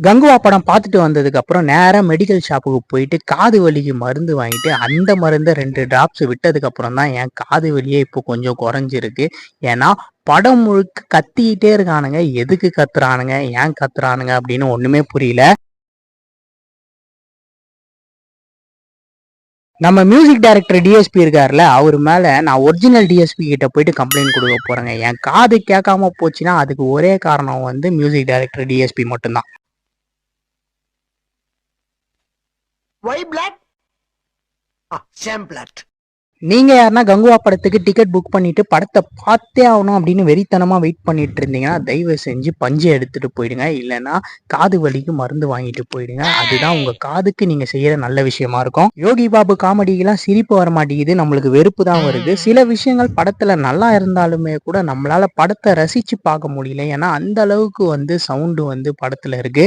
கங்குவா படம் பார்த்துட்டு வந்ததுக்கு அப்புறம் நேரா மெடிக்கல் ஷாப்புக்கு போயிட்டு காது வலிக்கு மருந்து வாங்கிட்டு அந்த மருந்தை 2 டிராப்ஸ் விட்டதுக்கு அப்புறம் தான் என் காது வலியே இப்போ கொஞ்சம் குறைஞ்சிருக்கு. ஏன்னா படம் முழுக்க கத்திக்கிட்டே இருக்கானுங்க. எதுக்கு கத்துறானுங்க, ஏன் கத்துறானுங்க அப்படின்னு ஒண்ணுமே புரியல. நம்ம மியூசிக் டைரக்டர் டிஎஸ்பி இருக்காருல்ல, அவர் மேல நான் ஒரிஜினல் டிஎஸ்பி கிட்ட போயிட்டு கம்ப்ளைண்ட் கொடுக்க போறேங்க. என் காது கேட்காம போச்சுன்னா அதுக்கு ஒரே காரணம் வந்து மியூசிக் டைரக்டர் டிஎஸ்பி மட்டும்தான். Why black? Sham black. நீங்க யாருன்னா கங்குவா படத்துக்கு டிக்கெட் புக் பண்ணிட்டு படத்தை பார்த்தே ஆகணும் அப்படின்னு வெறித்தனமா வெயிட் பண்ணிட்டு இருந்தீங்கன்னா தயவு செஞ்சு பஞ்சை எடுத்துட்டு போயிடுங்க. இல்லைன்னா காது வலிக்கு மருந்து வாங்கிட்டு போயிடுங்க. அதுதான் உங்க காதுக்கு நீங்க செய்யற நல்ல விஷயமா இருக்கும். யோகி பாபு காமெடிக்கெல்லாம் சிரிப்பு வர மாட்டேங்குது, நம்மளுக்கு வெறுப்பு தான் வருது. சில விஷயங்கள் படத்துல நல்லா இருந்தாலுமே கூட நம்மளால படத்தை ரசிச்சு பார்க்க முடியல. ஏன்னா அந்த அளவுக்கு வந்து சவுண்டு வந்து படத்துல இருக்கு.